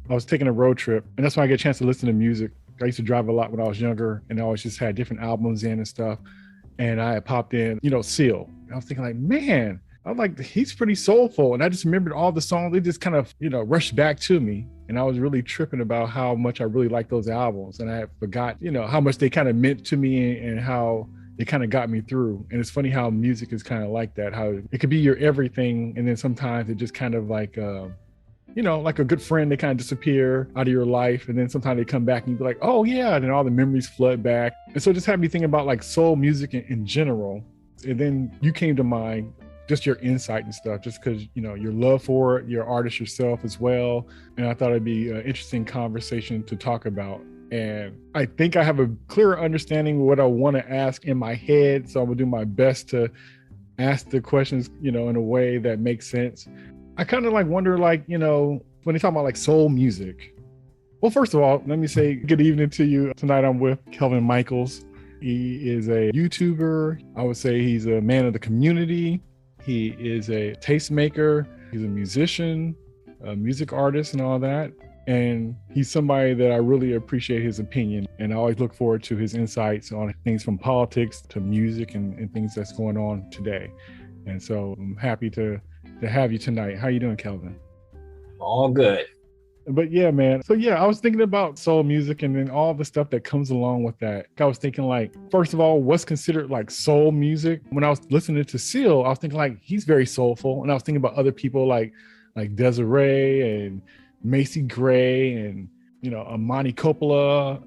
I was taking a road trip, and that's when I get a chance to listen to music. I used to drive a lot when I was younger, and I always just had different albums in and stuff. And I had popped in, Seal. And I was thinking like, man, I'm like, he's pretty soulful. And I just remembered all the songs. They just kind of, rushed back to me. And I was really tripping about how much I really liked those albums. And I forgot, how much they kind of meant to me and how it kind of got me through. And it's funny how music is kind of like that, how it could be your everything. And then sometimes it just kind of like, like a good friend, they kind of disappear out of your life. And then sometimes they come back and you be like, oh yeah. And then all the memories flood back. And so it just had me thinking about like soul music in general. And then you came to mind, just your insight and stuff, just because, your love for it, you're an artist yourself as well. And I thought it'd be an interesting conversation to talk about. And I think I have a clearer understanding of what I want to ask in my head. So I'm gonna do my best to ask the questions, in a way that makes sense. I kind of like wonder, like, when they talk about like soul music. Well, first of all, let me say good evening to you. Tonight I'm with Kelvin Michaels. He is a YouTuber. I would say he's a man of the community. He is a tastemaker. He's a musician, a music artist and all that. And he's somebody that I really appreciate his opinion. And I always look forward to his insights on things from politics to music and things that's going on today. And so I'm happy to have you tonight. How you doing, Kelvin? All good. But yeah, man. So yeah, I was thinking about soul music and then all the stuff that comes along with that. I was thinking like, first of all, what's considered like soul music? When I was listening to Seal, I was thinking like, he's very soulful. And I was thinking about other people like Desiree and Macy Gray and, Amani Coppola,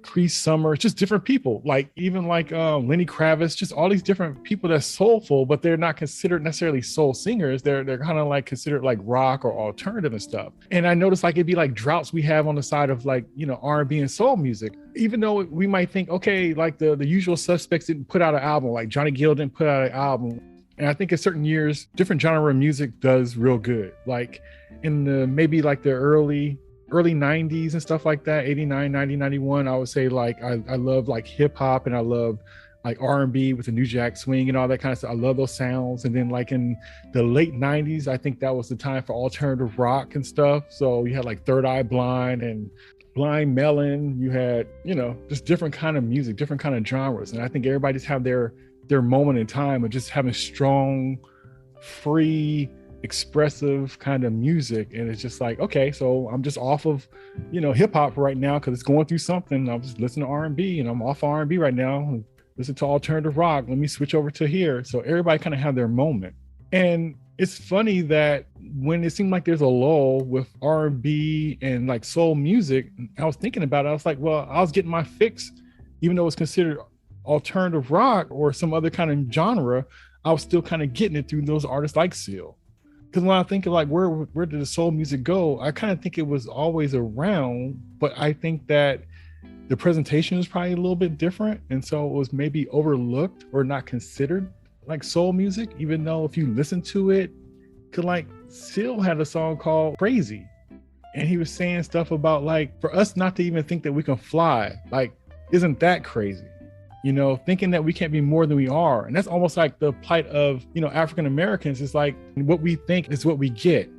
Cree Summer, just different people, like even like Lenny Kravitz, just all these different people that's soulful, but they're not considered necessarily soul singers. They're kind of like considered like rock or alternative and stuff. And I noticed like it'd be like droughts we have on the side of like, R&B and soul music, even though we might think, okay, like the usual suspects didn't put out an album, like Johnny Gill didn't put out an album. And I think in certain years, different genre of music does real good. Like in the maybe like the early 90s and stuff like that, 89, 90, 91, I would say like I love like hip hop and I love like R&B with the New Jack Swing and all that kind of stuff. I love those sounds. And then like in the late 90s, I think that was the time for alternative rock and stuff. So you had like Third Eye Blind and Blind Melon. You had, just different kind of music, different kind of genres. And I think everybody just have their moment in time of just having strong, free, expressive kind of music. And it's just like, okay, so I'm just off of hip hop right now because it's going through something. I'm just listening to R&B and I'm off R&B right now, listen to alternative rock, let me switch over to here. So everybody kind of have their moment. And it's funny that when it seemed like there's a lull with R&B and like soul music, I was thinking about it, I was like, well, I was getting my fix, even though it's considered alternative rock or some other kind of genre, I was still kind of getting it through those artists like Seal. Because when I think of like where did the soul music go, I kind of think it was always around, but I think that the presentation was probably a little bit different, and so it was maybe overlooked or not considered like soul music, even though if you listen to it, cause like Seal had a song called Crazy, and he was saying stuff about like, for us not to even think that we can fly, like, isn't that crazy? Thinking that we can't be more than we are. And that's almost like the plight of, African Americans. It's like what we think is what we get.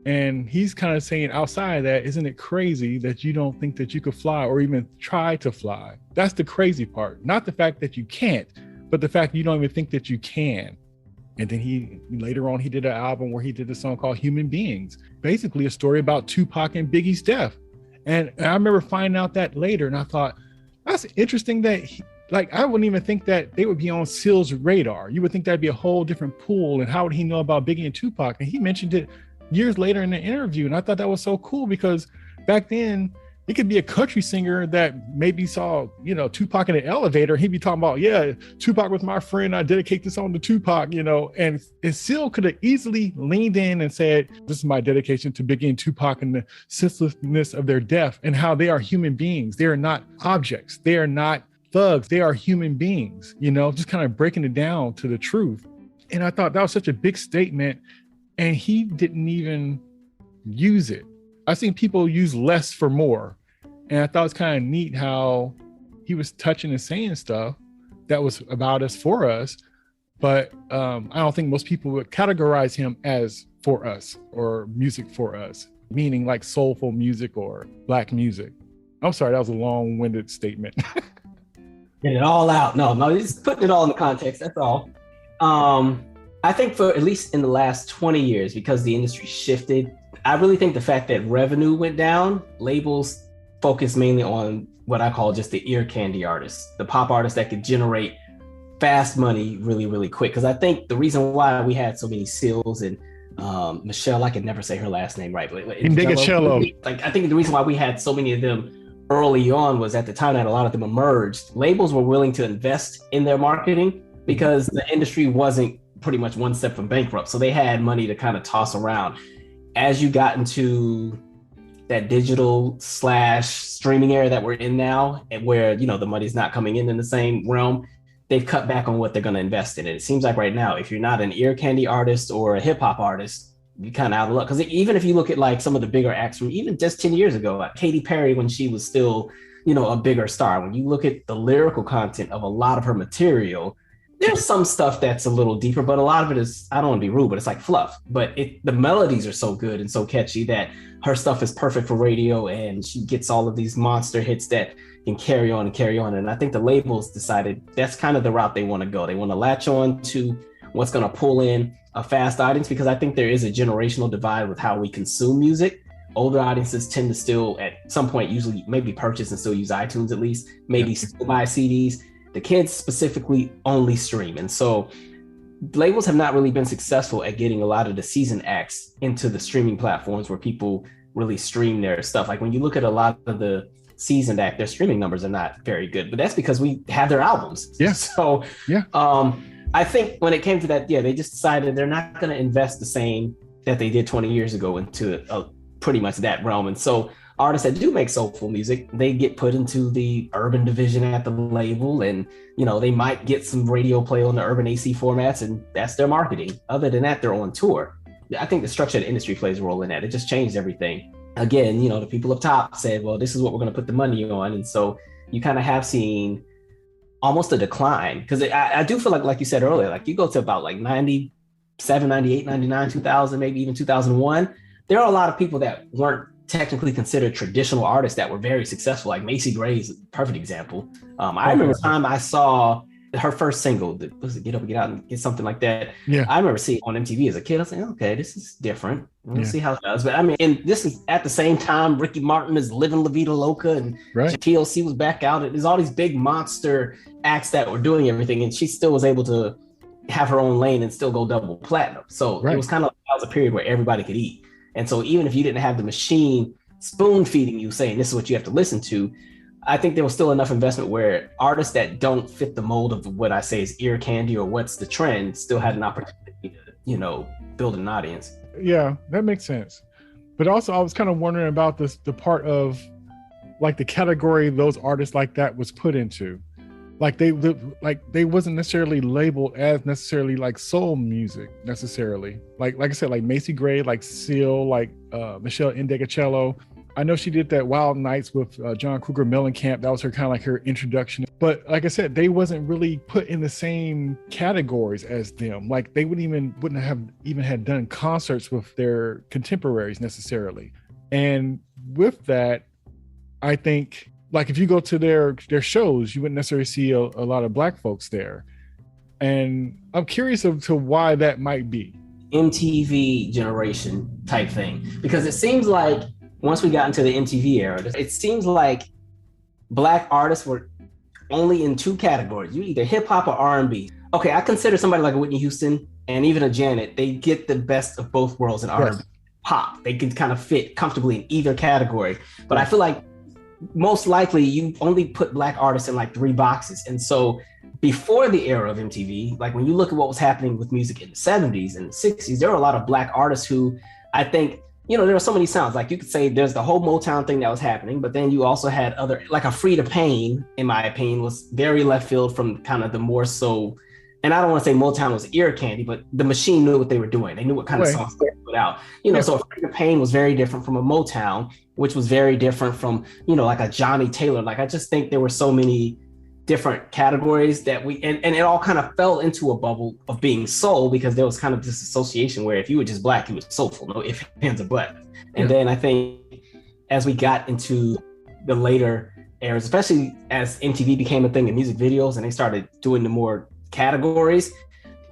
And he's kind of saying outside of that, isn't it crazy that you don't think that you could fly or even try to fly? That's the crazy part. Not the fact that you can't, but the fact you don't even think that you can. And then later on, he did an album where he did a song called Human Beings, basically a story about Tupac and Biggie's death. And I remember finding out that later, and I thought, that's interesting that I wouldn't even think that they would be on Seal's radar. You would think that'd be a whole different pool. And how would he know about Biggie and Tupac? And he mentioned it years later in the interview. And I thought that was so cool because back then it could be a country singer that maybe saw, Tupac in an elevator. He'd be talking about, yeah, Tupac was my friend. I dedicate this song to Tupac, and Seal could have easily leaned in and said, this is my dedication to Biggie and Tupac and the senselessness of their death and how they are human beings. They are not objects. They are not thugs. They are human beings, just kind of breaking it down to the truth. And I thought that was such a big statement, and he didn't even use it. I've seen people use less for more. And I thought it was kind of neat how he was touching and saying stuff that was about us, for us. But I don't think most people would categorize him as for us or music for us. meaning like soulful music or black music. I'm sorry, that was a long-winded statement. Get it all out. No, just putting it all in the context. That's all. I think for at least in the last 20 years, because the industry shifted, I really think the fact that revenue went down, labels focus mainly on what I call just the ear candy artists, the pop artists that could generate fast money really, really quick. Because I think the reason why we had so many Seals and Michelle, I can never say her last name right, but Indegacello. Like, I think the reason why we had so many of them early on was at the time that a lot of them emerged, labels were willing to invest in their marketing because the industry wasn't pretty much one step from bankrupt. So they had money to kind of toss around. As you got into that digital / streaming era that we're in now, and where, you know, the money's not coming in the same realm, they've cut back on what they're going to invest in. And it seems like right now, if you're not an ear candy artist or a hip hop artist, you kind of out of luck. Because even if you look at like some of the bigger acts from even just 10 years ago, like Katy Perry, when she was still, you know, a bigger star, when you look at the lyrical content of a lot of her material, there's some stuff that's a little deeper, but a lot of it is, I don't want to be rude, but it's like fluff. But the melodies are so good and so catchy that her stuff is perfect for radio, and she gets all of these monster hits that can carry on and carry on. And I think the labels decided that's kind of the route they want to go. They want to latch on to what's going to pull in a fast audience, because I think there is a generational divide with how we consume music. Older audiences tend to still at some point usually maybe purchase and still use iTunes, at least maybe still buy CDs. The kids specifically only stream. And so labels have not really been successful at getting a lot of the seasoned acts into the streaming platforms where people really stream their stuff. Like when you look at a lot of the seasoned act, their streaming numbers are not very good, but that's because we have their albums. Yeah. So I think when it came to that, they just decided they're not going to invest the same that they did 20 years ago into pretty much that realm. And so artists that do make soulful music, they get put into the urban division at the label, and you know, they might get some radio play on the urban AC formats, and that's their marketing. Other than that, they're on tour. I think the structure of the industry plays a role in that. It just changed everything. Again, you know, the people up top said, well, this is what we're going to put the money on. And so you kind of have seen almost a decline, because I do feel like you said earlier, like you go to about like 97, 98, 99, 2000, maybe even 2001, there are a lot of people that weren't technically considered traditional artists that were very successful. Like Macy Gray is a perfect example. I remember the time I saw her first single, was it Get Up and Get Out and Get Something Like That? Yeah. I remember seeing it on MTV as a kid. I was like, okay, this is different. We'll see how it does. But I mean, and this is at the same time Ricky Martin is Living La Vida Loca, and TLC was back out. There's all these big monster acts that were doing everything, and she still was able to have her own lane and still go double platinum. So it was kind of like, that was a period where everybody could eat. And so even if you didn't have the machine spoon feeding you saying this is what you have to listen to, I think there was still enough investment where artists that don't fit the mold of what I say is ear candy or what's the trend still had an opportunity to, you know, build an audience. Yeah, that makes sense. But also I was kind of wondering about the part of like the category those artists like that was put into. Like they wasn't necessarily labeled as necessarily like soul music necessarily. Like I said, like Macy Gray, like Seal, like Michelle Indegacello. I know she did that Wild Nights with John Cougar Mellencamp. That was her kind of like her introduction. But like I said, they wasn't really put in the same categories as them. Like they wouldn't have even had done concerts with their contemporaries necessarily. And with that, I think, like if you go to their shows, you wouldn't necessarily see a lot of Black folks there. And I'm curious as to why that might be. MTV generation type thing. Because it seems like once we got into the MTV era, it seems like Black artists were only in two categories. You either hip hop or R&B. Okay, I consider somebody like a Whitney Houston and even a Janet, they get the best of both worlds in R&B. Pop. They can kind of fit comfortably in either category. But I feel like most likely you only put Black artists in like 3 boxes. And so before the era of MTV, like when you look at what was happening with music in the 70s and the 60s, there were a lot of Black artists who I think, you know, there were so many sounds. Like you could say there's the whole Motown thing that was happening, but then you also had other, like a Freda Payne, in my opinion, was very left field from kind of the more so, and I don't want to say Motown was ear candy, but the machine knew what they were doing. They knew what kind of songs they put out. You know, so Freda Payne was very different from a Motown, which was very different from, you know, like a Johnny Taylor. Like I just think there were so many different categories that and it all kind of fell into a bubble of being soul because there was kind of this association where if you were just black, you were soulful, no ifs, ands, or buts. And then I think as we got into the later eras, especially as MTV became a thing in music videos and they started doing the more categories,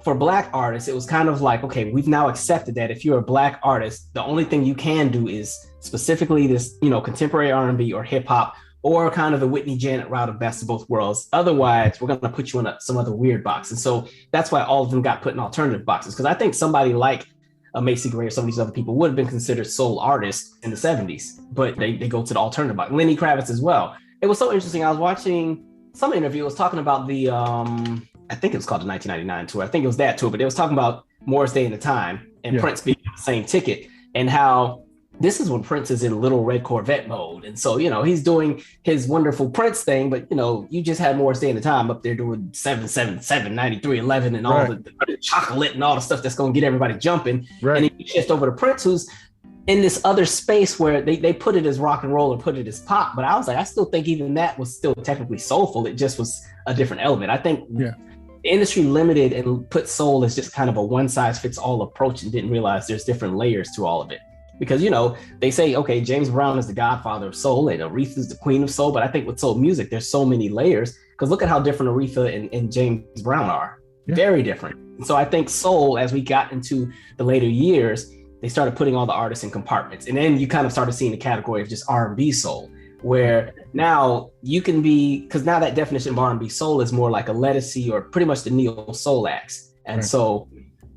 for black artists, it was kind of like, okay, we've now accepted that if you're a black artist, the only thing you can do is specifically this, contemporary R&B or hip hop or kind of the Whitney Janet route of best of both worlds. Otherwise, we're going to put you in some other weird box. And so that's why all of them got put in alternative boxes. Because I think somebody like a Macy Gray or some of these other people would have been considered soul artists in the 70s, but they go to the alternative box. Lenny Kravitz as well. It was so interesting. I was watching some interview. It was talking about the, I think it was called the 1999 tour. I think it was that tour, but it was talking about Morris Day and the Time and Prince being on the same ticket and how this is when Prince is in Little Red Corvette mode. And so, he's doing his wonderful Prince thing, but, you just had Morris Day and the Time up there doing 777, 9311 and all the chocolate and all the stuff that's going to get everybody jumping. Right. And then you shift over to Prince, who's in this other space where they put it as rock and roll and put it as pop. But I was like, I still think even that was still technically soulful. It just was a different element. I think the industry limited and put soul as just kind of a one size fits all approach and didn't realize there's different layers to all of it. Because, they say, okay, James Brown is the godfather of soul and Aretha is the queen of soul. But I think with soul music, there's so many layers because look at how different Aretha and James Brown are. Very different. And so I think soul, as we got into the later years, they started putting all the artists in compartments. And then you kind of started seeing the category of just R&B soul, where now you can be, because now that definition of R&B soul is more like a Lettucey or pretty much the neo soul acts. And so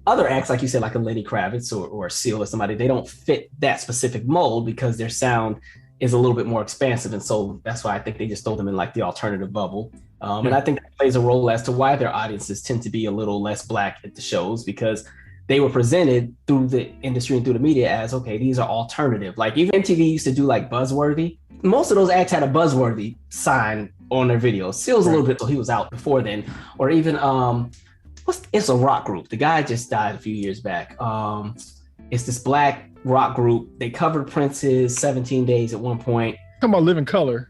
other acts, like you said, like a Lenny Kravitz or a Seal or somebody, they don't fit that specific mold because their sound is a little bit more expansive. And so that's why I think they just throw them in like the alternative bubble. And I think that plays a role as to why their audiences tend to be a little less black at the shows because they were presented through the industry and through the media as, okay, these are alternative. Like even MTV used to do like Buzzworthy. Most of those acts had a Buzzworthy sign on their videos. Seal's a little bit, so he was out before then. Or even, it's a rock group. The guy just died a few years back. It's this black rock group. They covered Prince's 17 Days at one point. Talking about Living Color.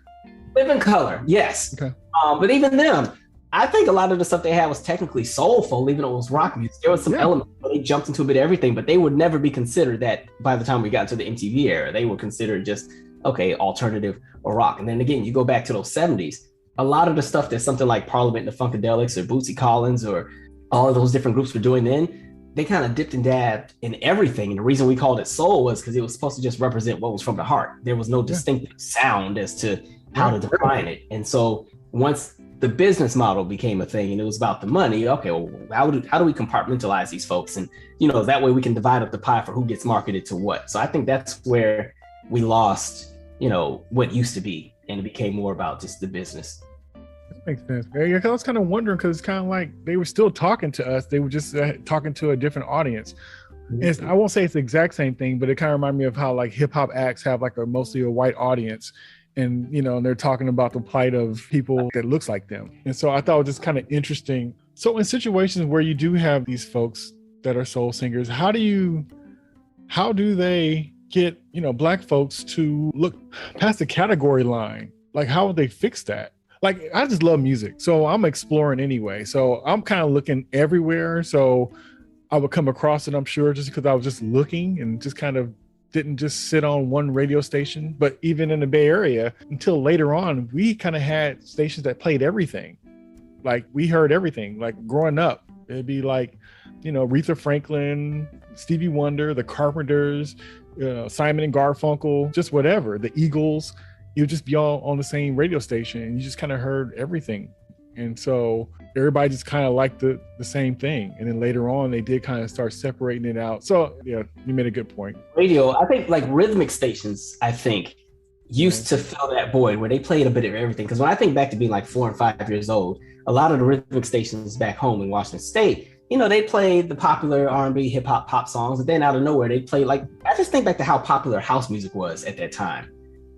Living Color, yes. Okay. But even them, I think a lot of the stuff they had was technically soulful, even though it was rock music. There was some elements where they jumped into a bit of everything, but they would never be considered that by the time we got into the MTV era. They were considered just, okay, alternative or rock. And then again, you go back to those 70s. A lot of the stuff that something like Parliament and the Funkadelics or Bootsy Collins or all of those different groups were doing then, they kind of dipped and dabbed in everything. And the reason we called it soul was because it was supposed to just represent what was from the heart. There was no distinctive sound as to how to define it. And so once the business model became a thing and it was about the money, okay, well, how do we compartmentalize these folks? And, that way we can divide up the pie for who gets marketed to what. So I think that's where we lost, what used to be, and it became more about just the business. Makes sense. Yeah, I was kind of wondering because it's kind of like they were still talking to us. They were just talking to a different audience. Mm-hmm. I won't say it's the exact same thing, but it kind of reminded me of how like hip hop acts have like mostly a white audience. And, and they're talking about the plight of people that looks like them. And so I thought it was just kind of interesting. So in situations where you do have these folks that are soul singers, how do they get, black folks to look past the category line? Like, how would they fix that? Like, I just love music. So I'm exploring anyway. So I'm kind of looking everywhere. So I would come across it, I'm sure, just because I was just looking and just kind of didn't just sit on one radio station. But even in the Bay Area, until later on, we kind of had stations that played everything. Like, we heard everything. Like, growing up, it'd be like, Aretha Franklin, Stevie Wonder, the Carpenters, Simon and Garfunkel, just whatever, the Eagles. You would just be all on the same radio station and you just kind of heard everything. And so everybody just kind of liked the same thing. And then later on, they did kind of start separating it out. So yeah, you made a good point. Radio, I think like rhythmic stations, used to fill that void where they played a bit of everything. Because when I think back to being like 4 and 5 years old, a lot of the rhythmic stations back home in Washington State, they played the popular R&B, hip hop, pop songs. And then out of nowhere, they played I just think back to how popular house music was at that time.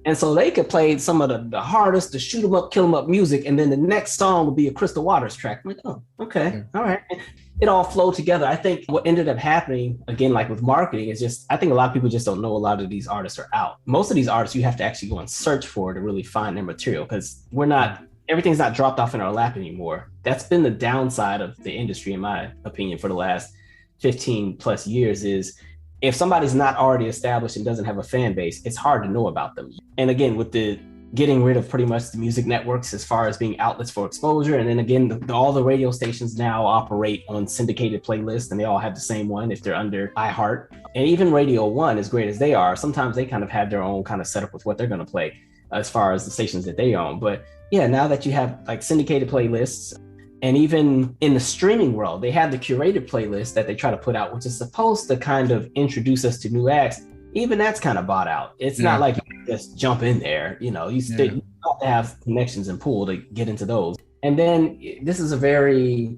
And so they could play some of the hardest, the shoot 'em up, kill 'em up music. And then the next song would be a Crystal Waters track. I'm like, oh, okay. All right. And it all flowed together. I think what ended up happening, again, like with marketing, is just, I think a lot of people just don't know a lot of these artists are out. Most of these artists, you have to actually go and search for to really find their material because we're not everything's not dropped off in our lap anymore. That's been the downside of the industry, in my opinion, for the last 15 plus years is if somebody's not already established and doesn't have a fan base, it's hard to know about them. And again, with the getting rid of pretty much the music networks as far as being outlets for exposure. And then again, all the radio stations now operate on syndicated playlists and they all have the same one if they're under iHeart. And even Radio One, as great as they are, sometimes they kind of have their own kind of setup with what they're going to play as far as the stations that they own. But yeah, now that you have like syndicated playlists, and even in the streaming world, they have the curated playlist that they try to put out, which is supposed to kind of introduce us to new acts. Even that's kind of bought out. It's not like you just jump in there. You know, you still have to have connections and pull to get into those. And then this is a very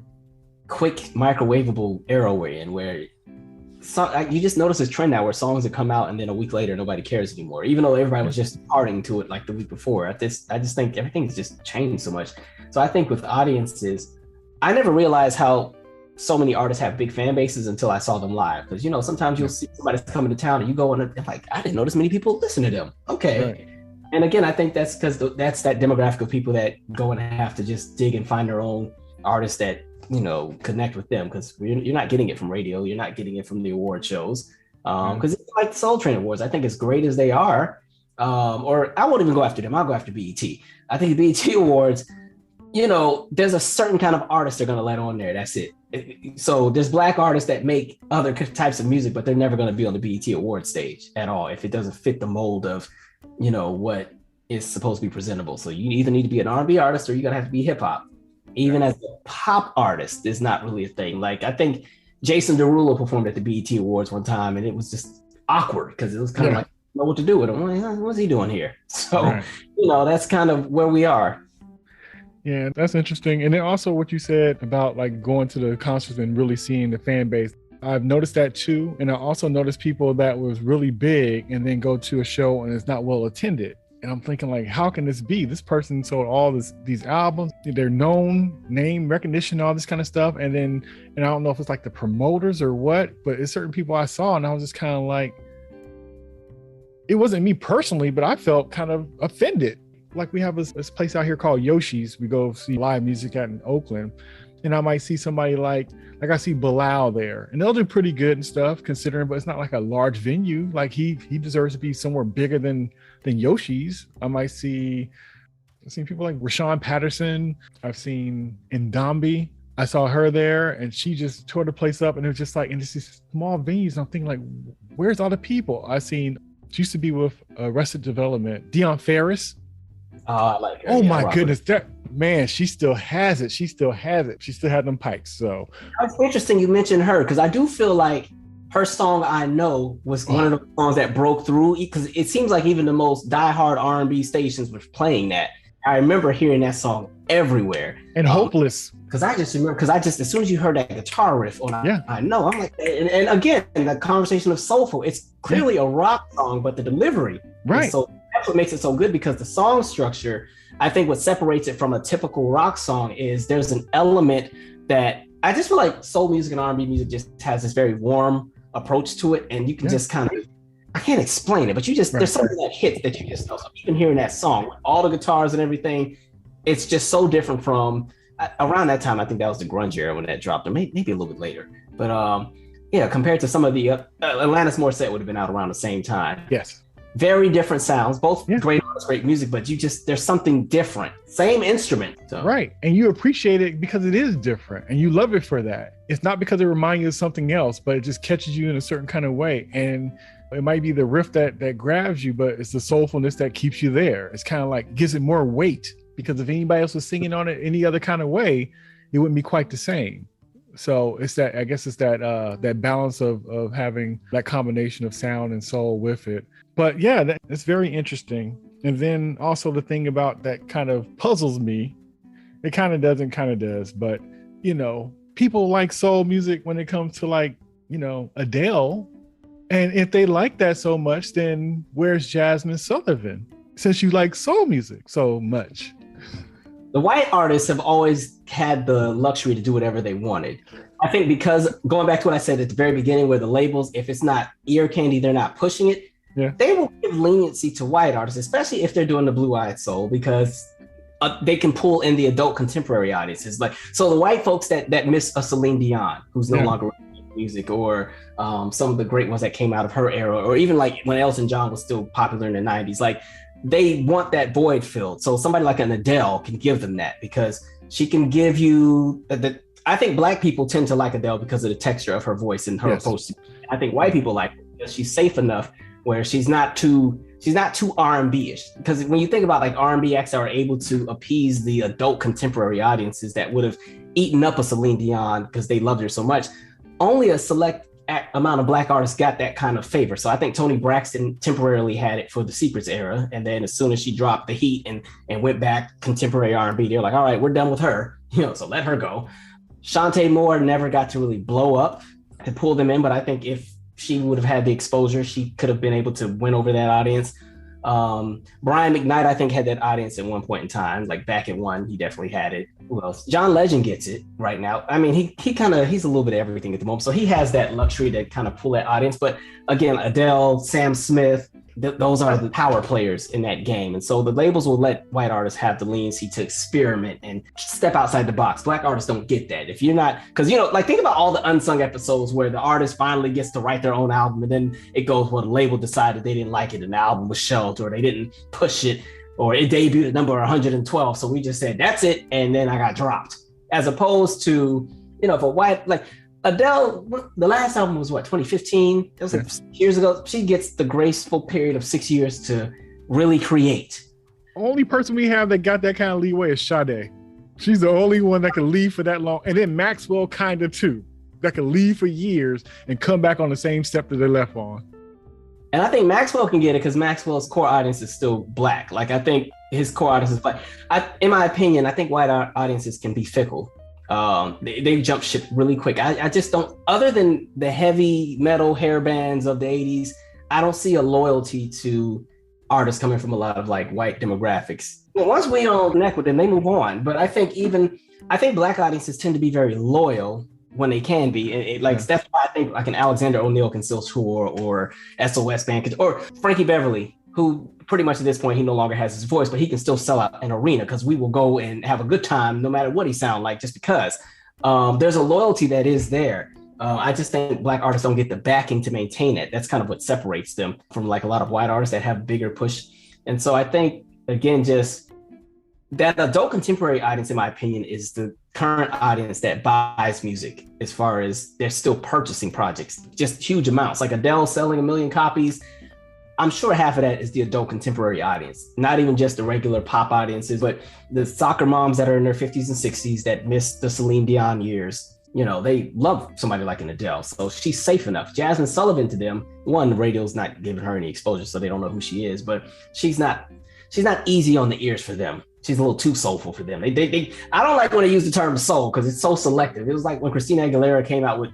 quick microwavable era we're in where you just notice this trend now where songs that come out and then a week later nobody cares anymore, even though everybody was just partying to it like the week before. I just think everything's just changed so much. So I think with audiences, I never realized how so many artists have big fan bases until I saw them live. Because, you know, sometimes you'll see somebody's coming to town and you go and like, I didn't know this many people listen to them. Okay. Right. And again, I think that's because that's that demographic of people that go and have to just dig and find their own artists that, you know, connect with them, because you're not getting it from radio. You're not getting it from the award shows. Because it's like the Soul Train Awards. I think as great as they are, or I won't even go after them. I'll go after BET. I think the BET Awards, you know, there's a certain kind of artist they're going to let on there. That's it. So there's Black artists that make other types of music, but they're never going to be on the BET Award stage at all if it doesn't fit the mold of, you know, what is supposed to be presentable. So you either need to be an R&B artist or you're going to have to be hip hop. Even as a pop artist is not really a thing. Like I think Jason Derulo performed at the BET Awards one time and it was just awkward because it was kind of like, I don't know what to do with him. Like, what's he doing here? So, you know, that's kind of where we are. Yeah, that's interesting. And then also what you said about like going to the concerts and really seeing the fan base. I've noticed that too. And I also noticed people that was really big and then go to a show and it's not well attended. And I'm thinking like, how can this be? This person sold all these albums, they're known, name recognition, all this kind of stuff. And I don't know if it's like the promoters or what, but it's certain people I saw and I was just kind of like, it wasn't me personally, but I felt kind of offended. Like we have this place out here called Yoshi's. We go see live music at in Oakland. And I might see somebody like I see Bilal there and they'll do pretty good and stuff considering, but it's not like a large venue. Like he deserves to be somewhere bigger than Yoshi's. I've seen people like Rashawn Patterson. I've seen Ndambi. I saw her there and she just tore the place up and it was just like, in these small venues. And I'm thinking like, where's all the people? She used to be with Arrested Development, Dionne Farris. I like her. Oh my goodness. Man, she still has it. She still had them pipes. So it's interesting you mentioned her because I do feel like her song "I Know" was one of the songs that broke through because it seems like even the most diehard R&B stations were playing that. I remember hearing that song everywhere. And Hopeless. Because I just as soon as you heard that guitar riff on I Know, I'm like, and again, the conversation of soulful, it's clearly a rock song, but the delivery. Right. So that's what makes it so good because the song structure, I think what separates it from a typical rock song is there's an element that I just feel like soul music and R&B music just has this very warm approach to it. And you can just kind of, I can't explain it, but there's something that hits that you just know. So even hearing that song with all the guitars and everything, it's just so different from around that time. I think that was the grunge era when that dropped, or maybe a little bit later. But compared to some of the Alanis Morissette would have been out around the same time. Yes. Very different sounds, both great artists, great music, but there's something different. Same instrument. So. Right. And you appreciate it because it is different and you love it for that. It's not because it reminds you of something else, but it just catches you in a certain kind of way. And it might be the riff that grabs you, but it's the soulfulness that keeps you there. It's kind of like gives it more weight because if anybody else was singing on it any other kind of way, it wouldn't be quite the same. So it's that balance of having that combination of sound and soul with it. But yeah, it's very interesting. And then also the thing about that kind of puzzles me, it kind of does and kind of does. But, you know, people like soul music when it comes to like, you know, Adele. And if they like that so much, then where's Jasmine Sullivan? Since you like soul music so much. The white artists have always had the luxury to do whatever they wanted. I think because going back to what I said at the very beginning, where the labels, if it's not ear candy, they're not pushing it. Yeah. They will give leniency to white artists, especially if they're doing the Blue Eyed Soul, because they can pull in the adult contemporary audiences. Like, so the white folks that miss a Celine Dion, who's no longer in music, or some of the great ones that came out of her era, or even like when Elton John was still popular in the 90s, like they want that void filled. So somebody like an Adele can give them that, because she can give you I think Black people tend to like Adele because of the texture of her voice and her approach. I think white people like her because she's safe enough where she's not too R&B-ish. Because when you think about like R&B acts that are able to appease the adult contemporary audiences that would have eaten up a Celine Dion because they loved her so much, only a select amount of Black artists got that kind of favor. So I think Toni Braxton temporarily had it for the Secrets era, and then as soon as she dropped the heat and went back contemporary R&B, they're like, all right, we're done with her, so let her go. Shantae Moore never got to really blow up to pull them in, but I think if she would have had the exposure, she could have been able to win over that audience. Brian McKnight, I think, had that audience at one point in time, like back at one, he definitely had it. Who else? John Legend gets it right now. I mean, he's a little bit of everything at the moment. So he has that luxury to kind of pull that audience. But again, Adele, Sam Smith, those are the power players in that game. And so the labels will let white artists have the leniency to experiment and step outside the box. Black artists don't get that. If you're not, because, like think about all the unsung episodes where the artist finally gets to write their own album, and then it goes, well, the label decided they didn't like it and the album was shelved, or they didn't push it, or it debuted at number 112. So we just said, that's it. And then I got dropped. As opposed to, if a white, like, Adele, the last album was 2015? That was like 6 years ago. She gets the graceful period of 6 years to really create. Only person we have that got that kind of leeway is Sade. She's the only one that can leave for that long. And then Maxwell kind of too, that can leave for years and come back on the same step that they left on. And I think Maxwell can get it because Maxwell's core audience is still Black. Like, I think his core audience is Black. In my opinion, I think white audiences can be fickle. They jump ship really quick. I just don't, other than the heavy metal hair bands of the 80s, I don't see a loyalty to artists coming from a lot of like white demographics. Well, once we don't connect with them, they move on. But I think Black audiences tend to be very loyal when they can be. That's why I think like an Alexander O'Neal can still tour, or SOS Band, or Frankie Beverly, who pretty much at this point, he no longer has his voice, but he can still sell out an arena because we will go and have a good time no matter what he sounds like, just because there's a loyalty that is there. I just think Black artists don't get the backing to maintain it. That's kind of what separates them from like a lot of white artists that have bigger push. And so I think, again, just that adult contemporary audience, in my opinion, is the current audience that buys music, as far as they're still purchasing projects, just huge amounts. Like Adele selling 1 million copies. I'm sure half of that is the adult contemporary audience, not even just the regular pop audiences, but the soccer moms that are in their 50s and 60s that missed the Celine Dion years. They love somebody like an Adele. So she's safe enough. Jasmine Sullivan, to them, one, the radio's not giving her any exposure, so they don't know who she is, but she's not easy on the ears for them. She's a little too soulful for them. I don't like when they use the term soul because it's so selective. It was like when Christina Aguilera came out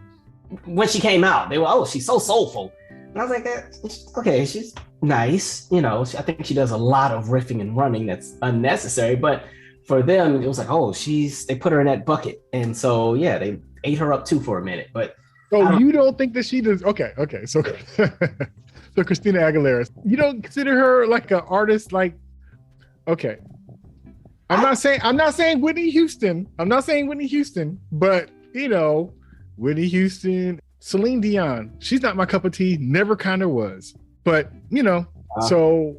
when she came out, they were, oh, she's so soulful. And I was like, okay, she's nice. I think she does a lot of riffing and running that's unnecessary. But for them, it was like, oh, they put her in that bucket. And so, yeah, they ate her up too for a minute. But you don't think that she does? Okay. So, so Christina Aguilera, you don't consider her like an artist? Like, okay, I'm not saying Whitney Houston. I'm not saying Whitney Houston, but Whitney Houston. Celine Dion, she's not my cup of tea, never kind of was. But, so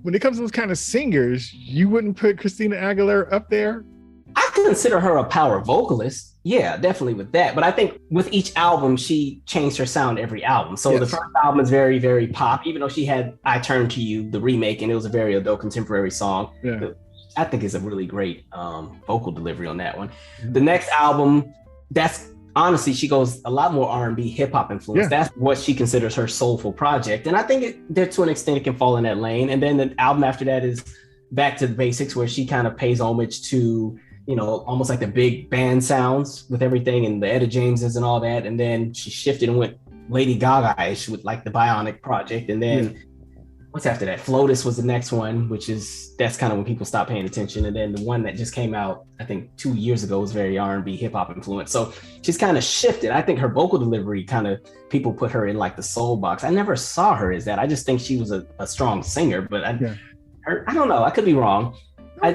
when it comes to those kind of singers, you wouldn't put Christina Aguilera up there? I consider her a power vocalist. Yeah, definitely with that. But I think with each album, she changed her sound every album. So The first album is very, very pop, even though she had I Turn to You, the remake, and it was a very adult contemporary song. Yeah. I think it's a really great vocal delivery on that one. Mm-hmm. The next album, honestly, she goes a lot more R&B, hip hop influence. Yeah. That's what she considers her soulful project. And I think there to an extent it can fall in that lane. And then the album after that is Back to the Basics, where she kind of pays homage to, almost like the big band sounds with everything and the Etta Jameses and all that. And then she shifted and went Lady Gaga-ish with like the Bionic Project. And then what's after that? Flotus was the next one, that's kind of when people stopped paying attention. And then the one that just came out, I think 2 years ago, was very R&B hip hop influence. So she's kind of shifted. I think her vocal delivery people put her in like the soul box. I never saw her as that. I just think she was a strong singer, but I don't know. I could be wrong. You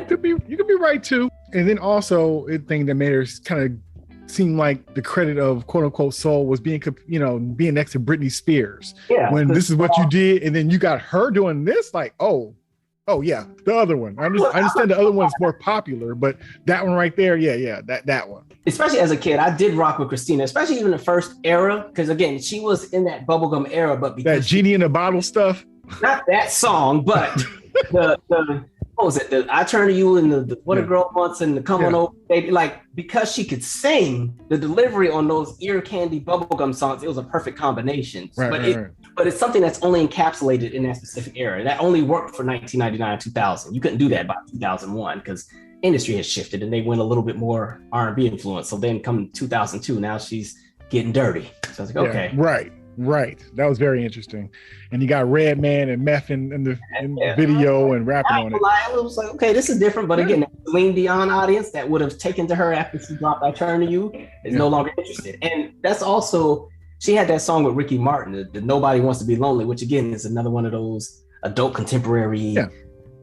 could be right too. And then also, a thing that made her kind of seem like the credit of quote unquote soul was being next to Britney Spears. Yeah. When this is what you did, and then you got her doing this, like, oh yeah, the other one. I understand the other one is more popular, but that one right there, that one. Especially as a kid, I did rock with Christina, especially even the first era, because again, she was in that bubblegum era, but because that Genie in a Bottle stuff. Not that song, but the what was it? The I Turn to You and the What a Girl Wants and the Come On Over Baby. Like, because she could sing, the delivery on those ear candy bubblegum songs, it was a perfect combination. But it's something that's only encapsulated in that specific era. That only worked for 1999, 2000. You couldn't do that by 2001 because industry has shifted and they went a little bit more R&B influence. So then come 2002, now she's getting dirty. So I was like, okay. Right. That was very interesting. And you got Redman and Meth in the video and rapping on it. It was like, okay, this is different. But again, the Celine Dion audience that would have taken to her after she dropped I Turn to You is no longer interested. And that's also, she had that song with Ricky Martin, the Nobody Wants to Be Lonely, which again is another one of those adult contemporary,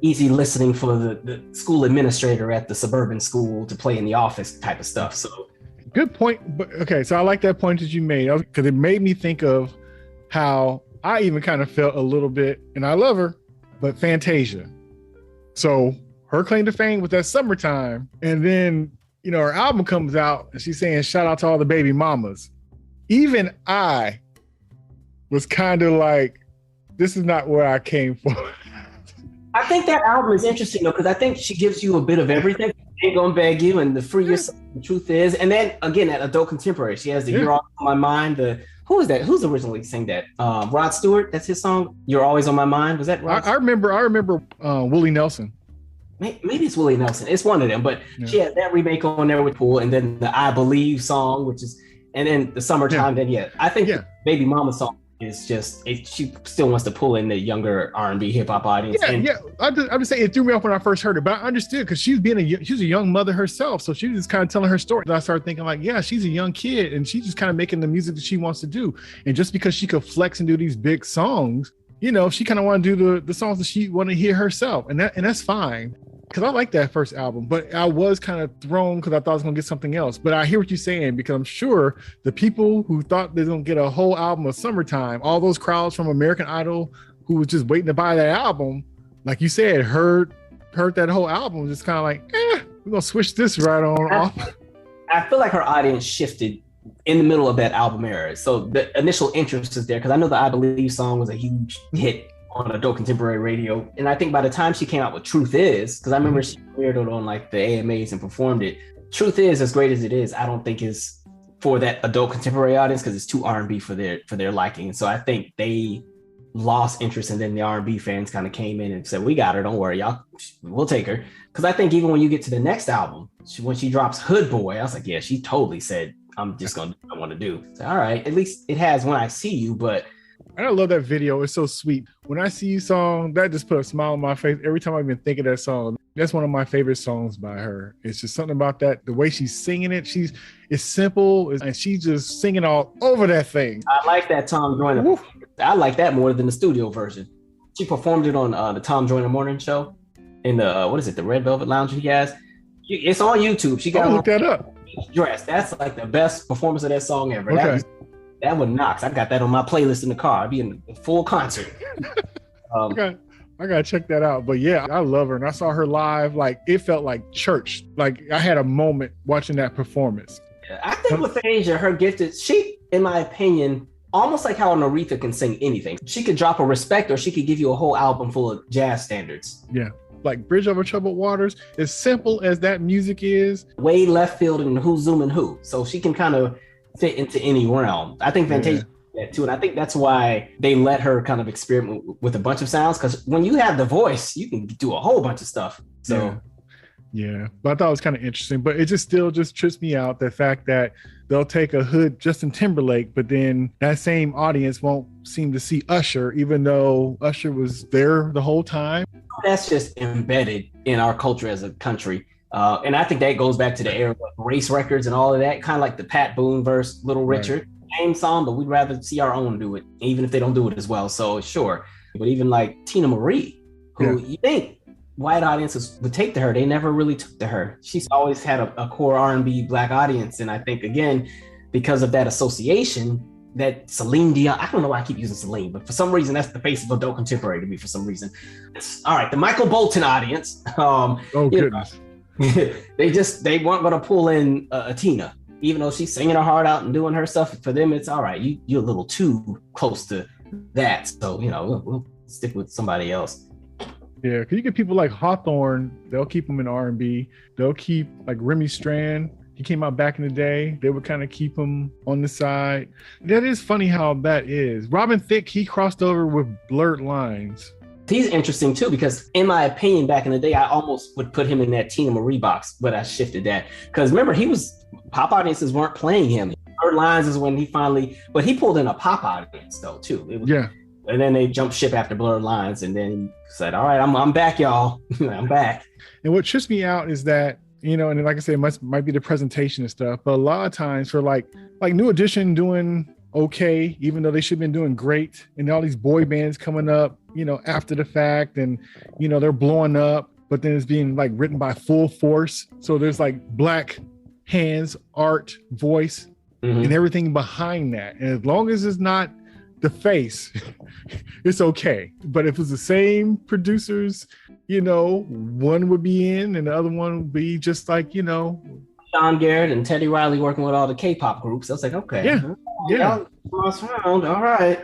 easy listening for the school administrator at the suburban school to play in the office type of stuff. So good point. But okay, so I like that point that you made because it made me think of how I even kind of felt a little bit, and I love her, but Fantasia. So her claim to fame was that Summertime, and then her album comes out and she's saying shout out to all the baby mamas. Even I was kind of like, this is not where I came for. I think that album is interesting though, because I think she gives you a bit of everything. Ain't Gonna Beg You and the Free Yourself, the Truth Is. And then again, that adult contemporary, she has the You're Always on My Mind. Who is that? Who's originally sang that? Rod Stewart, that's his song. You're Always on My Mind. Was that Rod? I remember Willie Nelson. Maybe it's Willie Nelson. It's one of them, but she had that remake on there with Pool, and then the I Believe song, and then the Summertime. I think the Baby Mama song is just, she still wants to pull in the younger R&B hip hop audience. I'm just saying it threw me off when I first heard it, but I understood because she's a young mother herself, so she was just kind of telling her story. And I started thinking like, she's a young kid and she's just kind of making the music that she wants to do. And just because she could flex and do these big songs, she kind of want to do the songs that she want to hear herself, and that's fine. Because I like that first album, but I was kind of thrown because I thought I was going to get something else. But I hear what you're saying, because I'm sure the people who thought they're going to get a whole album of Summertime, all those crowds from American Idol who was just waiting to buy that album, like you said, heard that whole album, just kind of like, we're going to switch this right on off. I feel like her audience shifted in the middle of that album era. So the initial interest is there, because I know the I Believe song was a huge hit on adult contemporary radio. And I think by the time she came out with Truth Is, because I remember she premiered it on like the AMAs and performed it. Truth Is, as great as it is, I don't think is for that adult contemporary audience because it's too R&B for their liking. So I think they lost interest, and then the R&B fans kind of came in and said, we got her, don't worry, y'all, we'll take her. Because I think even when you get to the next album, when she drops Hood Boy, I was like, she totally said, I'm just going to do what I want to do. So, all right, at least it has When I See You, but I love that video. It's so sweet. When I See You song, that just put a smile on my face every time I even think of that song. That's one of my favorite songs by her. It's just something about that, the way she's singing it. It's simple, and she's just singing all over that thing. I like that Tom Joyner. I like that more than the studio version. She performed it on the Tom Joyner Morning Show in the the Red Velvet Lounge he has. It's on YouTube. She got look that up. Dress. That's like the best performance of that song ever. Okay. That one knocks. I got that on my playlist in the car. I'd be in a full concert. I gotta check that out. But I love her, and I saw her live. Like, it felt like church. Like, I had a moment watching that performance. I think with Asia, her gift is, she, in my opinion, almost like how an Aretha can sing anything. She could drop a Respect, or she could give you a whole album full of jazz standards. Yeah. Like Bridge Over Troubled Waters, as simple as that music is. Way left field and Who's Zooming Who. So she can kind of fit into any realm. I think Fantasia did that too. And I think that's why they let her kind of experiment with a bunch of sounds. Because when you have the voice, you can do a whole bunch of stuff. So yeah. But I thought it was kind of interesting. But it still trips me out, the fact that they'll take a hood Justin Timberlake, but then that same audience won't seem to see Usher, even though Usher was there the whole time. That's just embedded in our culture as a country. And I think that goes back to the era of race records and all of that, kind of like the Pat Boone verse Little Richard. Same song, but we'd rather see our own do it, even if they don't do it as well. So sure. But even like Tina Marie, who you think white audiences would take to her, they never really took to her. She's always had a core R&B Black audience. And I think, again, because of that association, that Celine Dion, I don't know why I keep using Celine, but for some reason, that's the face of adult contemporary to me for some reason. All right, the Michael Bolton audience. Oh, goodness. They weren't going to pull in a Tina, even though she's singing her heart out and doing her stuff. For them, it's all right. You're a little too close to that. So, we'll stick with somebody else. Yeah, because you get people like Hawthorne, they'll keep them in R&B. They'll keep like Remy Strand. He came out back in the day. They would kind of keep him on the side. That is funny how that is. Robin Thicke, he crossed over with Blurred Lines. He's interesting too, because in my opinion, back in the day, I almost would put him in that Tina Marie box, but I shifted that. Because remember, pop audiences weren't playing him. Blurred Lines is when but he pulled in a pop audience though too. Yeah. And then they jumped ship after Blurred Lines, and then he said, all right, I'm back, y'all. I'm back. And what trips me out is that, and like I said, it might be the presentation and stuff, but a lot of times for like New Edition doing okay, even though they should have been doing great, and all these boy bands coming up, after the fact, and, they're blowing up, but then it's being like written by Full Force. So there's like Black hands, art, voice, and everything behind that. And as long as it's not the face, it's okay. But if it's the same producers, one would be in and the other one would be just like, Sean Garrett and Teddy Riley working with all the K-pop groups. I was like, okay. Yeah. All right.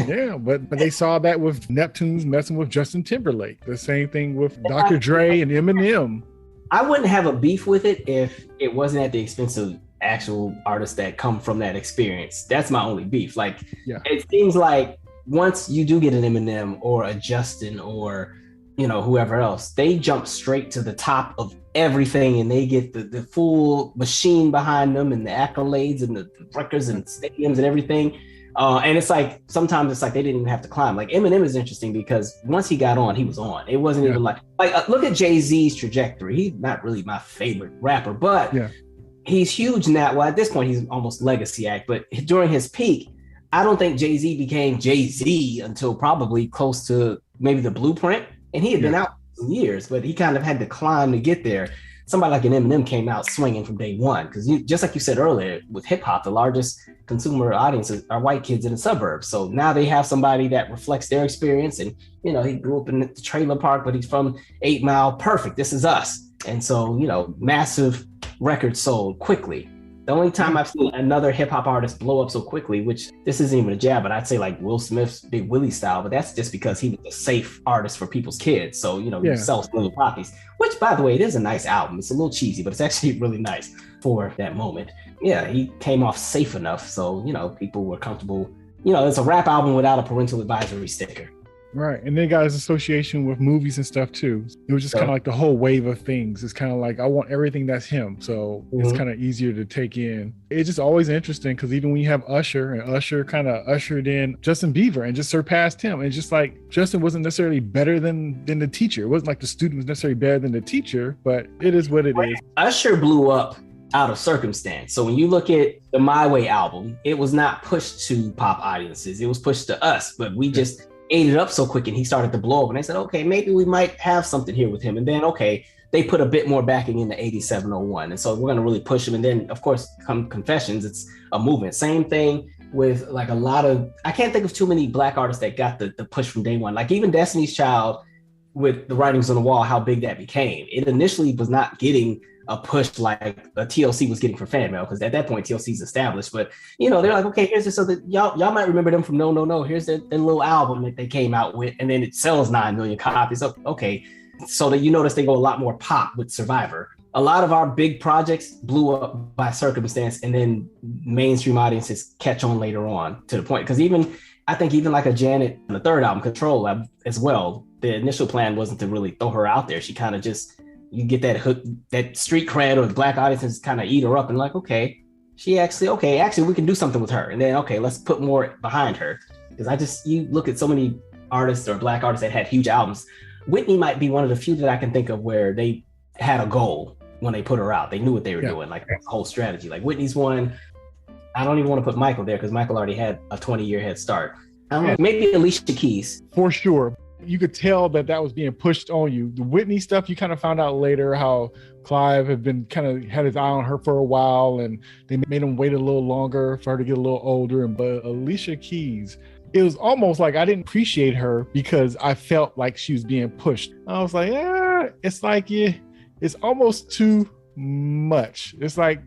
Yeah, but they saw that with Neptunes messing with Justin Timberlake. The same thing with Dr. Dre and Eminem. I wouldn't have a beef with it if it wasn't at the expense of actual artists that come from that experience. That's my only beef. It seems like once you do get an Eminem or a Justin or whoever else, they jump straight to the top of everything and they get the full machine behind them and the accolades and the records and stadiums and everything. And it's like sometimes it's like they didn't even have to climb. Like Eminem is interesting because once he got on, he was on. It wasn't even like look at Jay-Z's trajectory. He's not really my favorite rapper, but he's huge now. Well, at this point, he's almost legacy act. But during his peak, I don't think Jay-Z became Jay-Z until probably close to maybe the Blueprint. And he had been out for years, but he kind of had to climb to get there. Somebody like an Eminem came out swinging from day one. Because just like you said earlier, with hip hop, the largest consumer audiences are white kids in the suburbs. So now they have somebody that reflects their experience. And, he grew up in the trailer park, but he's from 8 Mile. Perfect. This is us. And so, massive records sold quickly. The only time I've seen another hip hop artist blow up so quickly, which this isn't even a jab, but I'd say like Will Smith's Big Willie style, but that's just because he was a safe artist for people's kids. So, he sells little poppies, which by the way, it is a nice album. It's a little cheesy, but it's actually really nice for that moment. Yeah, he came off safe enough. So, people were comfortable. It's a rap album without a parental advisory sticker. Right. And they got his association with movies and stuff too. It was just kind of like the whole wave of things. It's kind of like, I want everything that's him. So it's kind of easier to take in. It's just always interesting because even when you have Usher, and Usher kind of ushered in Justin Bieber and just surpassed him. And just like Justin wasn't necessarily better than the teacher. It wasn't like the student was necessarily better than the teacher, but it is what it is. Usher blew up out of circumstance. So when you look at the My Way album, it was not pushed to pop audiences. It was pushed to us, but we just ate it up so quick and he started to blow up. And they said, okay, maybe we might have something here with him. And then, okay, they put a bit more backing in the 8701. And so we're going to really push him. And then, of course, come Confessions, it's a movement. Same thing with like a lot of, I can't think of too many Black artists that got the push from day one. Like even Destiny's Child with The Writings on the Wall, how big that became. It initially was not getting a push like a TLC was getting for fan mail, because at that point TLC's established. But they're like, okay, here's this other, y'all might remember them from No. Here's their little album that they came out with, and then it sells 9 million copies. Okay, so that notice they go a lot more pop with Survivor. A lot of our big projects blew up by circumstance, and then mainstream audiences catch on later on to the point. Because I think even like a Janet on the third album, Control as well, the initial plan wasn't to really throw her out there. She kind of just, you get that hook, that street cred, or the Black audiences kind of eat her up and like, okay, actually we can do something with her. And then, okay, let's put more behind her. Because you look at so many artists or Black artists that had huge albums. Whitney might be one of the few that I can think of where they had a goal when they put her out. They knew what they were doing, like the whole strategy. Like Whitney's one. I don't even want to put Michael there because Michael already had a 20-year head start. I don't know, maybe Alicia Keys. For sure. You could tell that that was being pushed on you. The Whitney stuff, you kind of found out later how Clive had been kind of had his eye on her for a while, and they made him wait a little longer for her to get a little older. But Alicia Keys, it was almost like I didn't appreciate her because I felt like she was being pushed. I was like, it's like, it's almost too much. It's like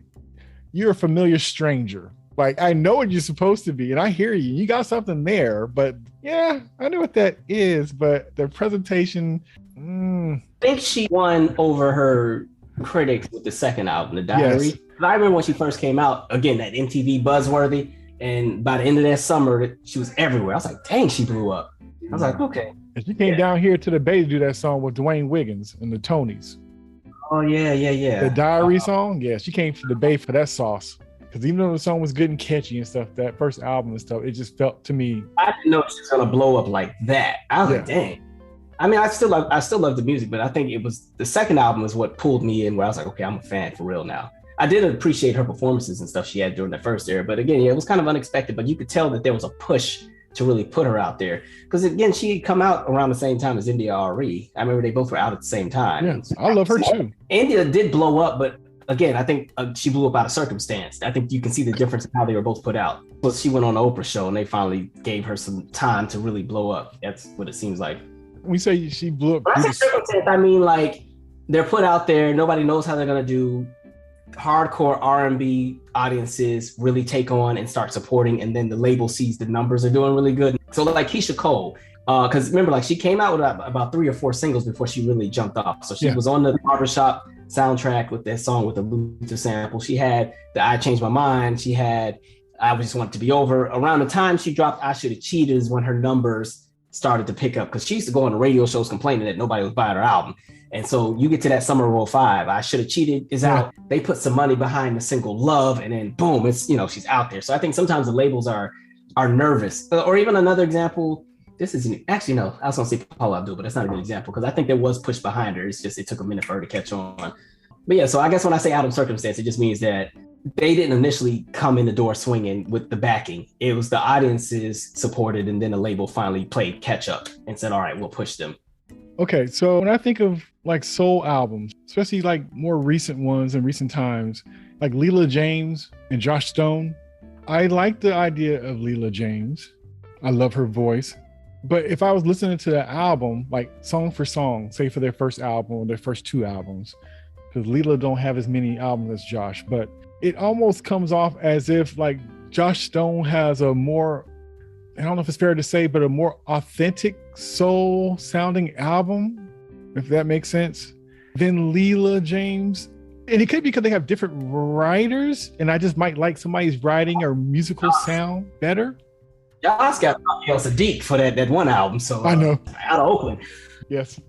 you're a familiar stranger. Like, I know what you're supposed to be, and I hear you. You got something there, but yeah, I know what that is. But the presentation, I think she won over her critics with the second album, The Diary. Yes. I remember when she first came out, again, that MTV buzzworthy, and by the end of that summer, she was everywhere. I was like, dang, she blew up. I was like, okay. And she came down here to the Bay to do that song with Dwayne Wiggins and the Tonys. Oh, yeah. The Diary song, yeah, she came to the Bay for that sauce. Because even though the song was good and catchy and stuff, that first album and stuff, it just felt to me. I didn't know she was gonna blow up like that. I was like, dang. I mean, I still love the music, but I think it was the second album is what pulled me in, where I was like, okay, I'm a fan for real now. I did appreciate her performances and stuff she had during the first era, but again, it was kind of unexpected. But you could tell that there was a push to really put her out there, because again, she had come out around the same time as India Arie. I remember they both were out at the same time. Yeah, I love her too. India did blow up, but again, I think she blew up out of circumstance. I think you can see the difference in how they were both put out. But she went on the Oprah show, and they finally gave her some time to really blow up. That's what it seems like. When we say she blew up, when I say circumstance, I mean like they're put out there. Nobody knows how they're gonna do. Hardcore R&B audiences really take on and start supporting, and then the label sees the numbers are doing really good. So like Keisha Cole, because remember, like she came out with about 3 or 4 singles before she really jumped off. So she was on the Barbershop soundtrack with that song with the Luther sample. She had the I Changed My Mind. She had I Just Want It to Be Over. Around the time she dropped I Should Have Cheated is when her numbers started to pick up, because she used to go on the radio shows complaining that nobody was buying her album. And so you get to that summer of 05, I Should Have Cheated is out. They put some money behind the single Love, and then boom, it's, she's out there. So I think sometimes the labels are nervous. Or even another example, this isn't actually, no, I was gonna say Paula Abdul, but that's not a good example, because I think there was push behind her. It's just, it took a minute for her to catch on. But yeah, so I guess when I say out of circumstance, it just means that they didn't initially come in the door swinging with the backing. It was the audiences supported, and then the label finally played catch up and said, all right, we'll push them. Okay, so when I think of like soul albums, especially like more recent ones in recent times, like Leela James and Josh Stone, I like the idea of Leela James. I love her voice. But if I was listening to the album, like song for song, say for their first album or their first 2 albums, because Leela don't have as many albums as Josh, but it almost comes off as if like Josh Stone has a more, I don't know if it's fair to say, but a more authentic soul sounding album, if that makes sense, than Leela James. And it could be because they have different writers, and I just might like somebody's writing or musical sound better. Josh got El Sadiq for that one album. So I know. Out of Oakland. Yes.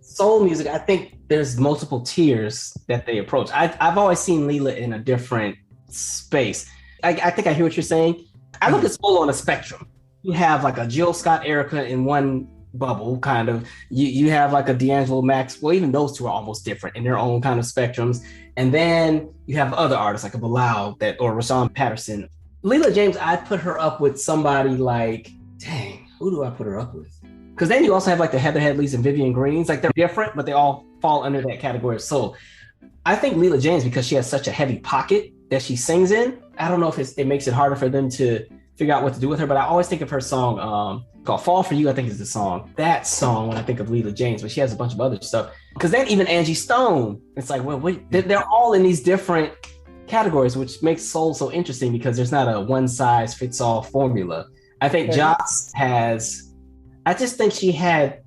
Soul music, I think there's multiple tiers that they approach. I've always seen Leela in a different space. I think I hear what you're saying. I look at soul on a spectrum. You have like a Jill Scott Erica in one bubble, kind of. You have like a D'Angelo Max. Well, even those two are almost different in their own kind of spectrums. And then you have other artists like a Bilal or Rashawn Patterson. Leela James, I put her up with somebody like, dang, who do I put her up with? Because then you also have like the Heather Headleys and Vivian Greens. Like they're different, but they all fall under that category of soul. I think Leela James, because she has such a heavy pocket that she sings in, I don't know if it makes it harder for them to figure out what to do with her, but I always think of her song called Fall For You, I think is the song. That song when I think of Leela James, but she has a bunch of other stuff. Because then even Angie Stone, it's like, well, they're all in these different categories, which makes soul so interesting because there's not a one size fits all formula. I think Joss I just think she had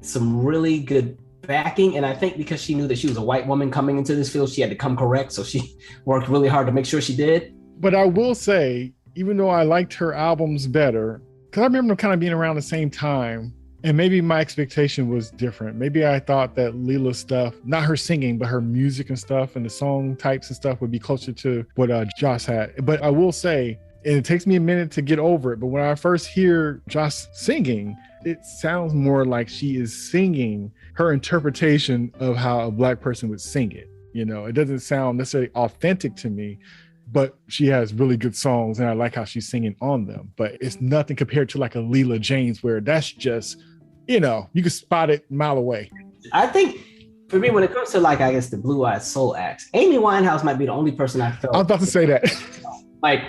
some really good backing, and I think because she knew that she was a white woman coming into this field, she had to come correct, so she worked really hard to make sure she did. But I will say, even though I liked her albums better, because I remember them kind of being around the same time, and maybe my expectation was different. Maybe I thought that Leela's stuff, not her singing, but her music and stuff and the song types and stuff would be closer to what Joss had. But I will say, and it takes me a minute to get over it, but when I first hear Joss singing, it sounds more like she is singing her interpretation of how a Black person would sing it. It doesn't sound necessarily authentic to me, but she has really good songs and I like how she's singing on them. But it's nothing compared to like a Leela James, where that's just you know, you can spot it a mile away. I think for me, when it comes to like, I guess the Blue Eyed Soul acts, Amy Winehouse might be the only person I felt. I was about to say that. Like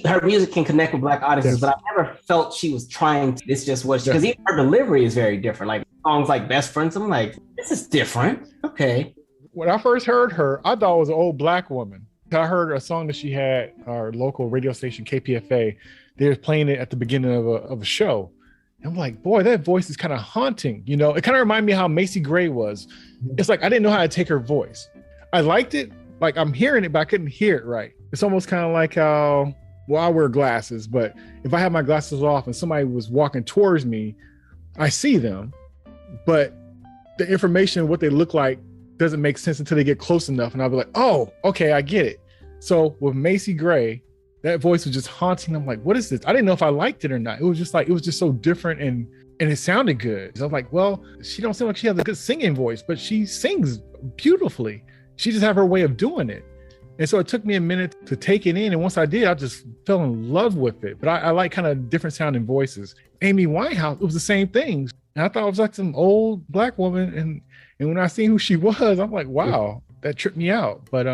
her music can connect with Black audiences, Yes. but I never felt she was trying to, it's just what, because even her delivery is very different. Like songs like Best Friends, I'm like, this is different. Okay. When I first heard her, I thought it was an old Black woman. I heard a song that she had, our local radio station, KPFA. They were playing it at the beginning of a show. And I'm like, boy, that voice is kind of haunting. You know, it kind of reminded me how Macy Gray was. It's like, I didn't know how to take her voice. I liked it. Like, I'm hearing it, but I couldn't hear it right. It's almost kind of like how, well, I wear glasses, but if I have my glasses off and somebody was walking towards me, I see them, but the information, what they look like, doesn't make sense until they get close enough. And I'll be like, oh, okay, I get it. So with Macy Gray, that voice was just haunting. I'm like, what is this? I didn't know if I liked it or not. It was just so different and it sounded good. So I was like, well, she don't seem like she has a good singing voice, but she sings beautifully. She just have her way of doing it. And so it took me a minute to take it in. And once I did, I just fell in love with it. But I like kind of different sounding voices. Amy Winehouse, it was the same thing. And I thought it was like some old Black woman. And when I seen who she was, I'm like, wow, that tripped me out. But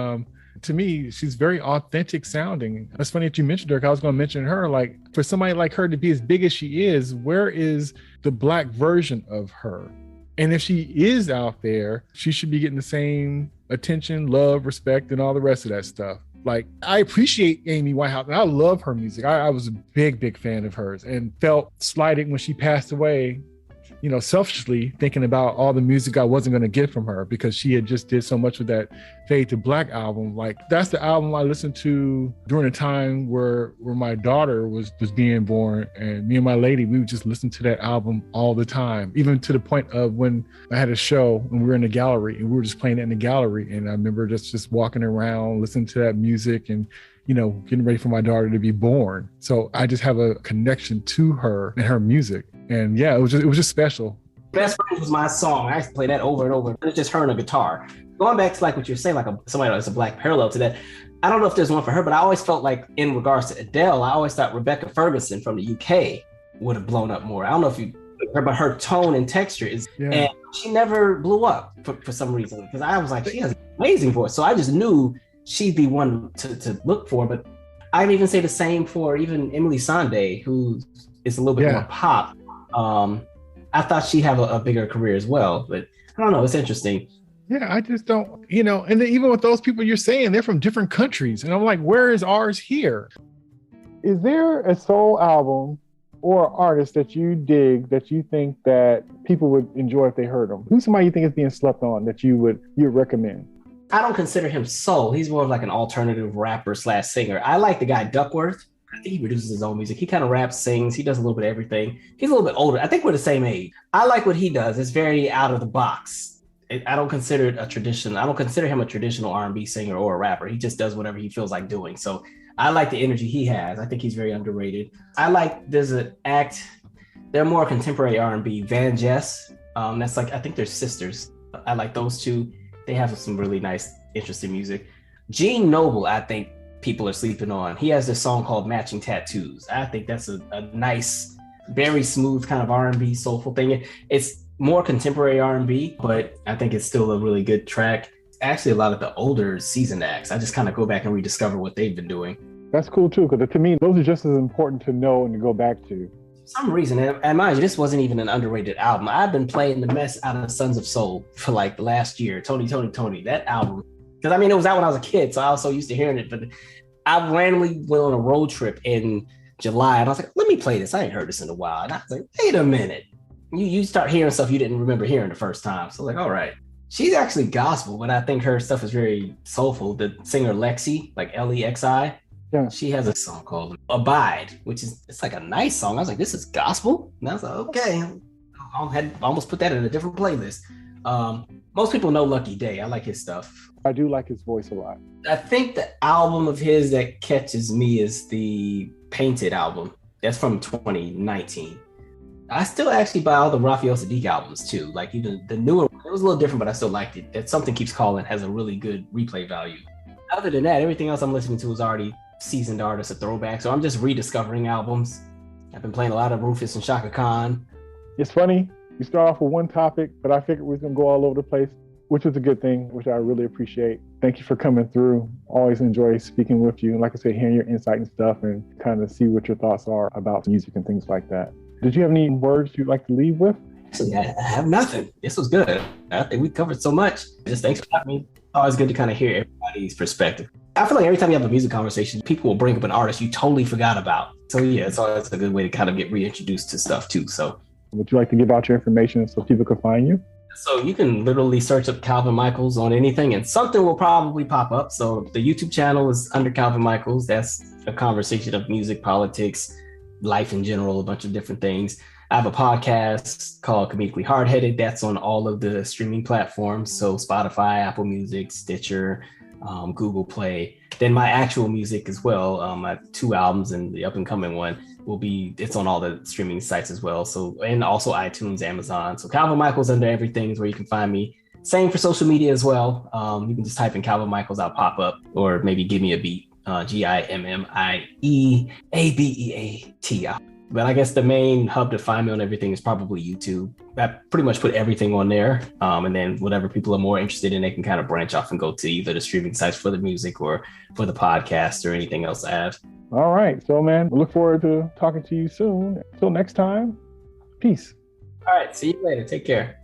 to me, she's very authentic sounding. It's funny that you mentioned her, 'cause I was going to mention her. Like, for somebody like her to be as big as she is, where is the Black version of her? And if she is out there, she should be getting the same attention, love, respect, and all the rest of that stuff. Like, I appreciate Amy Winehouse, and I love her music. I was a big fan of hers and felt slighted when she passed away, you know, selfishly thinking about all the music I wasn't going to get from her because she had just did so much with that Fade to Black album. Like, that's the album I listened to during a time where my daughter was being born, and me and my lady, we would just listen to that album all the time, even to the point of when I had a show and we were in the gallery and we were just playing it in the gallery. And I remember just walking around, listening to that music and, you know, getting ready for my daughter to be born. So I just have a connection to her and her music. And yeah, it was just special. Best Friends was my song. I used to play that over and over. It's just her and a guitar. Going back to like what you're saying, like somebody that's a Black parallel to that. I don't know if there's one for her, but I always felt like in regards to Adele, I always thought Rebecca Ferguson from the UK would have blown up more. I don't know if you heard, but her tone and texture is, and she never blew up for some reason. Because I was like, she has an amazing voice. So I just knew she'd be one to look for. But I'd even say the same for even Emily Sandé, who is a little bit more pop. I thought she'd have a bigger career as well, but I don't know. It's interesting. Yeah, I just don't, you know, and then even with those people you're saying, they're from different countries. And I'm like, where is ours here? Is there a soul album or artist that you dig that you think that people would enjoy if they heard them? Who's somebody you think is being slept on that you'd recommend? I don't consider him soul. He's more of like an alternative rapper / singer. I like the guy Duckworth. I think he produces his own music. He kind of raps, sings. He does a little bit of everything. He's a little bit older. I think we're the same age. I like what he does. It's very out of the box. I don't consider it a tradition. I don't consider him a traditional R&B singer or a rapper. He just does whatever he feels like doing. So I like the energy he has. I think he's very underrated. There's an act. They're more contemporary R&B. Van Jess. That's like, I think they're sisters. I like those two. They have some really nice, interesting music. Gene Noble, I think people are sleeping on. He has this song called Matching Tattoos. I think that's a nice, very smooth kind of R&B soulful thing. It's more contemporary R&B, but I think it's still a really good track. Actually, a lot of the older seasoned acts, I just kind of go back and rediscover what they've been doing. That's cool too, because to me, those are just as important to know and to go back to. For some reason, and mind you, this wasn't even an underrated album. I've been playing the mess out of Sons of Soul for like the last year. Tony, that album. Because I mean, it was out when I was a kid, so I was so used to hearing it. But I randomly went on a road trip in July, and I was like, let me play this. I ain't heard this in a while. And I was like, wait a minute. You start hearing stuff you didn't remember hearing the first time. So like, all right. She's actually gospel, but I think her stuff is very soulful. The singer Lexi, like Lexi, she has a song called Abide, which is, it's like a nice song. I was like, this is gospel? And I was like, okay. I almost put that in a different playlist. Most people know Lucky Day. I like his stuff. I do like his voice a lot. I think the album of his that catches me is the Painted album. That's from 2019. I still actually buy all the Raphael Saadiq albums too. Like even the newer one, it was a little different, but I still liked it. That Something Keeps Calling has a really good replay value. Other than that, everything else I'm listening to is already seasoned artists, a throwback. So I'm just rediscovering albums. I've been playing a lot of Rufus and Shaka Khan. It's funny. You start off with one topic, but I figured we was going to go all over the place, which is a good thing, which I really appreciate. Thank you for coming through. Always enjoy speaking with you. And like I said, hearing your insight and stuff and kind of see what your thoughts are about music and things like that. Did you have any words you'd like to leave with? Actually, I have nothing. This was good. I think we covered so much. Just thanks for having me. Always good to kind of hear everybody's perspective. I feel like every time you have a music conversation, people will bring up an artist you totally forgot about. So yeah, it's always a good way to kind of get reintroduced to stuff too. So would you like to give out your information so people can find you? So you can literally search up Calvin Michaels on anything and something will probably pop up. So the YouTube channel is under Calvin Michaels. That's a conversation of music, politics, life in general, a bunch of different things. I have a podcast called Comedically Hardheaded. That's on all of the streaming platforms. So Spotify, Apple Music, Stitcher, Google Play. Then my actual music as well. My 2 albums and the up and coming one it's on all the streaming sites as well. So, and also iTunes, Amazon. So Calvin Michaels under everything is where you can find me. Same for social media as well. You can just type in Calvin Michaels, I'll pop up, or maybe give me a beat. GIMMIEABEAT. But I guess the main hub to find me on everything is probably YouTube. I pretty much put everything on there. And then whatever people are more interested in, they can kind of branch off and go to either the streaming sites for the music or for the podcast or anything else I have. All right. So, man, we look forward to talking to you soon. Until next time, peace. All right. See you later. Take care.